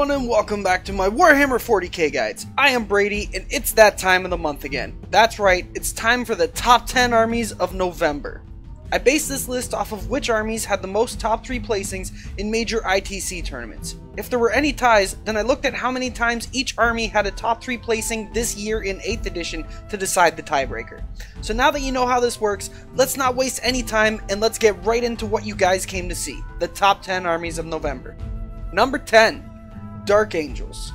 everyone and welcome back to my Warhammer 40k guides. I am Brady and it's that time of the month again. That's right, it's time for the top 10 armies of November. I based this list off of which armies had the most top 3 placings in major ITC tournaments. If there were any ties, then I looked at how many times each army had a top 3 placing this year in 8th edition to decide the tiebreaker. So now that you know how this works, let's not waste any time and let's get right into what you guys came to see, the top 10 armies of November. Number 10. Dark Angels.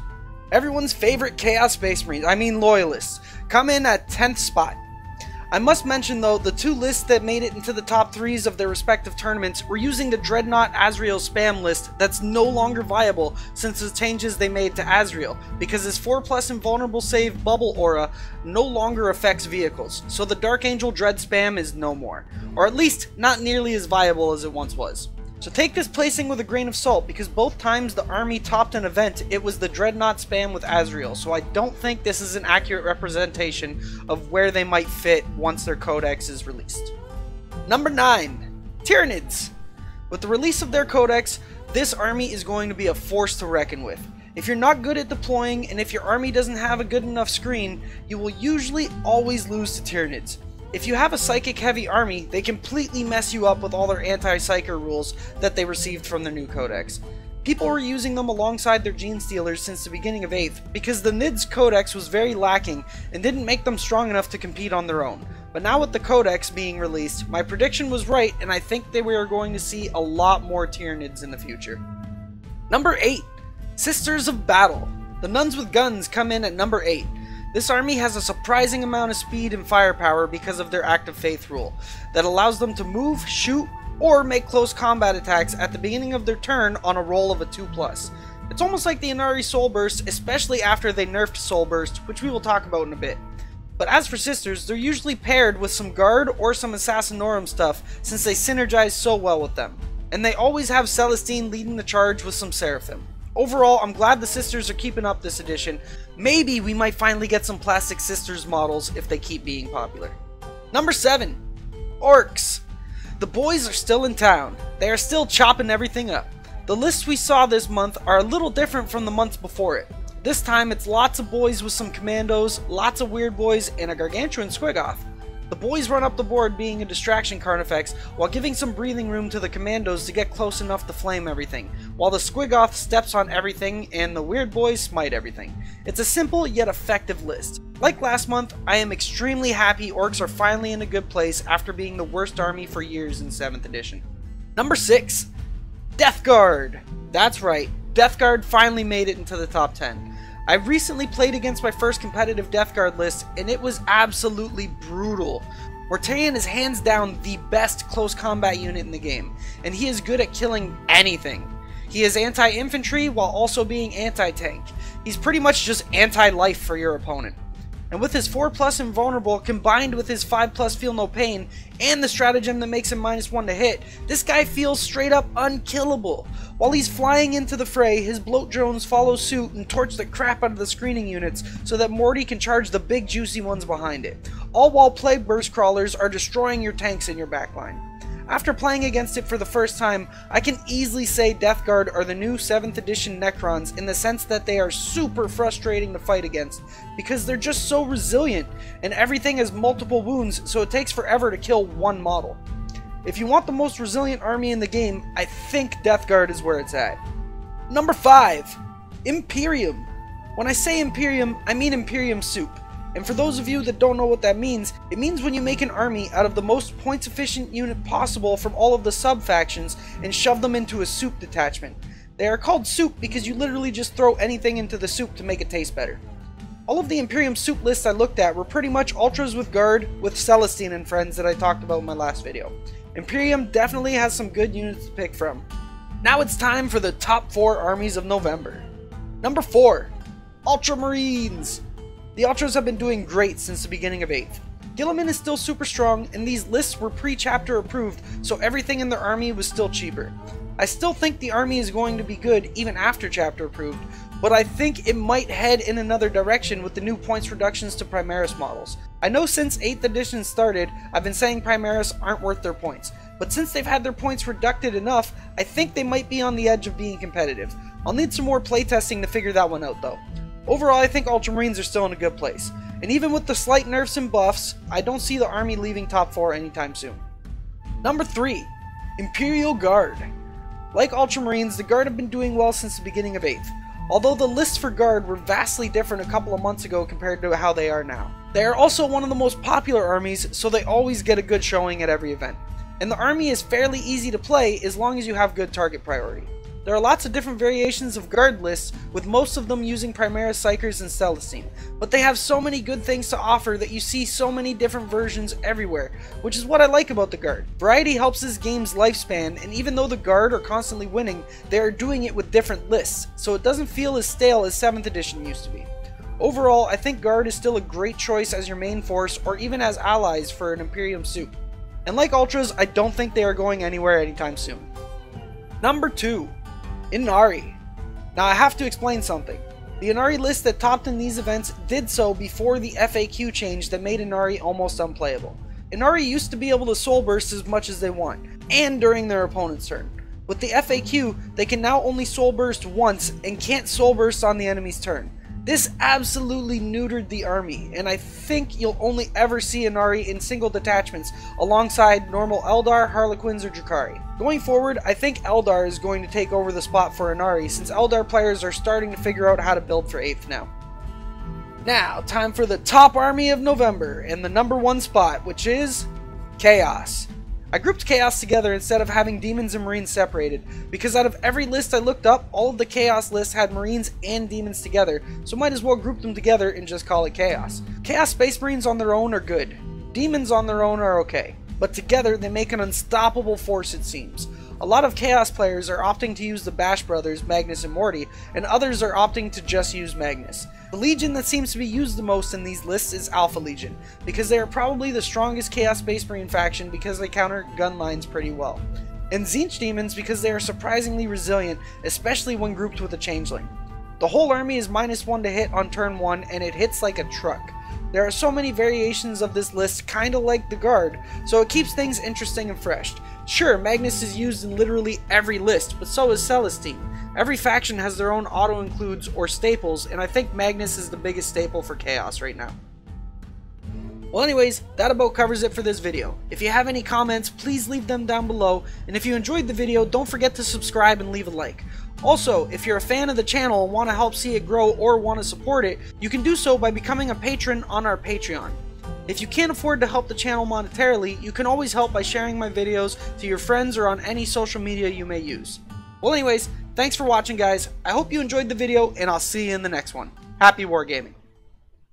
Everyone's favorite Chaos Space Marines, Loyalists, come in at 10th spot. I must mention though, the 2 lists that made it into the top 3s of their respective tournaments were using the Dreadnought Azrael spam list that's no longer viable since the changes they made to Azrael, because his 4+ invulnerable save bubble aura no longer affects vehicles, so the Dark Angel Dread spam is no more, or at least not nearly as viable as it once was. So take this placing with a grain of salt, because both times the army topped an event, it was the Dreadnought spam with Azrael, so I don't think this is an accurate representation of where they might fit once their codex is released. Number 9. Tyranids. With the release of their codex, this army is going to be a force to reckon with. If you're not good at deploying, and if your army doesn't have a good enough screen, you will usually always lose to Tyranids. If you have a psychic heavy army, they completely mess you up with all their anti-psyker rules that they received from their new codex. People were using them alongside their gene stealers since the beginning of 8th, because the NIDS codex was very lacking and didn't make them strong enough to compete on their own. But now with the codex being released, my prediction was right, and I think that we are going to see a lot more Tyranids in the future. Number 8. Sisters of Battle. The Nuns with Guns come in at number 8. This army has a surprising amount of speed and firepower because of their Act of Faith rule, that allows them to move, shoot, or make close combat attacks at the beginning of their turn on a roll of a 2+. It's almost like the Inari Soul Burst, especially after they nerfed Soul Burst, which we will talk about in a bit. But as for Sisters, they're usually paired with some Guard or some Assassinorum stuff, since they synergize so well with them. And they always have Celestine leading the charge with some Seraphim. Overall, I'm glad the Sisters are keeping up this edition. Maybe we might finally get some plastic Sisters models if they keep being popular. Number 7. Orcs. The boys are still in town. They are still chopping everything up. The lists we saw this month are a little different from the months before it. This time it's lots of boys with some commandos, lots of weird boys, and a gargantuan squigoth. The boys run up the board being a distraction Carnifex, while giving some breathing room to the commandos to get close enough to flame everything, while the squigoth steps on everything and the weird boys smite everything. It's a simple yet effective list. Like last month, I am extremely happy Orcs are finally in a good place after being the worst army for years in 7th edition. Number 6. Deathguard. That's right, Deathguard finally made it into the top 10. I recently played against my first competitive Deathguard list, and it was absolutely brutal. Tyrion is hands down the best close combat unit in the game, and he is good at killing anything. He is anti-infantry while also being anti-tank. He's pretty much just anti-life for your opponent. And with his 4+ invulnerable combined with his 5+ feel no pain and the stratagem that makes him -1 to hit, this guy feels straight up unkillable. While he's flying into the fray, his bloat drones follow suit and torch the crap out of the screening units so that Morty can charge the big juicy ones behind it, all while plague burst crawlers are destroying your tanks in your backline. After playing against it for the first time, I can easily say Deathguard are the new 7th edition Necrons in the sense that they are super frustrating to fight against, because they're just so resilient, and everything has multiple wounds, so it takes forever to kill one model. If you want the most resilient army in the game, I think Deathguard is where it's at. Number 5. Imperium. When I say Imperium, I mean Imperium Soup. And for those of you that don't know what that means, it means when you make an army out of the most points efficient unit possible from all of the sub-factions and shove them into a soup detachment. They are called soup because you literally just throw anything into the soup to make it taste better. All of the Imperium soup lists I looked at were pretty much Ultras with Guard with Celestine and friends that I talked about in my last video. Imperium definitely has some good units to pick from. Now it's time for the top 4 armies of November. Number 4. Ultramarines. The Ultras have been doing great since the beginning of 8th. Guilliman is still super strong, and these lists were pre-chapter approved, so everything in their army was still cheaper. I still think the army is going to be good even after chapter approved, but I think it might head in another direction with the new points reductions to Primaris models. I know since 8th edition started, I've been saying Primaris aren't worth their points, but since they've had their points reducted enough, I think they might be on the edge of being competitive. I'll need some more playtesting to figure that one out though. Overall, I think Ultramarines are still in a good place, and even with the slight nerfs and buffs, I don't see the army leaving top 4 anytime soon. Number 3. Imperial Guard. Like Ultramarines, the Guard have been doing well since the beginning of 8th, although the lists for Guard were vastly different a couple of months ago compared to how they are now. They are also one of the most popular armies, so they always get a good showing at every event. And the army is fairly easy to play as long as you have good target priority. There are lots of different variations of Guard lists, with most of them using Primaris Psykers and Celestine, but they have so many good things to offer that you see so many different versions everywhere, which is what I like about the Guard. Variety helps this game's lifespan, and even though the Guard are constantly winning, they are doing it with different lists, so it doesn't feel as stale as 7th edition used to be. Overall, I think Guard is still a great choice as your main force, or even as allies for an Imperium suit. And like Ultras, I don't think they are going anywhere anytime soon. Number 2. Inari. Now I have to explain something. The Inari list that topped in these events did so before the FAQ change that made Inari almost unplayable. Inari used to be able to soul burst as much as they want, and during their opponent's turn. With the FAQ, they can now only soul burst once and can't soul burst on the enemy's turn. This absolutely neutered the army, and I think you'll only ever see Inari in single detachments alongside normal Eldar, Harlequins, or Drukhari. Going forward, I think Eldar is going to take over the spot for Inari, since Eldar players are starting to figure out how to build for 8th now. Now, time for the top army of November, and the number 1 spot, which is Chaos. I grouped Chaos together instead of having Demons and Marines separated, because out of every list I looked up, all of the Chaos lists had Marines and Demons together, so might as well group them together and just call it Chaos. Chaos Space Marines on their own are good. Demons on their own are okay, but together they make an unstoppable force, it seems. A lot of Chaos players are opting to use the Bash brothers, Magnus and Morty, and others are opting to just use Magnus. The Legion that seems to be used the most in these lists is Alpha Legion, because they are probably the strongest Chaos Space Marine faction because they counter gun lines pretty well. And Tzeentch Demons because they are surprisingly resilient, especially when grouped with a Changeling. The whole army is -1 to hit on turn 1 and it hits like a truck. There are so many variations of this list, kinda like the Guard, so it keeps things interesting and fresh. Sure, Magnus is used in literally every list, but so is Celestine. Every faction has their own auto-includes or staples, and I think Magnus is the biggest staple for Chaos right now. Well anyways, that about covers it for this video. If you have any comments, please leave them down below, and if you enjoyed the video, don't forget to subscribe and leave a like. Also, if you're a fan of the channel and want to help see it grow or want to support it, you can do so by becoming a patron on our Patreon. If you can't afford to help the channel monetarily, you can always help by sharing my videos to your friends or on any social media you may use. Well anyways, thanks for watching guys, I hope you enjoyed the video and I'll see you in the next one. Happy wargaming!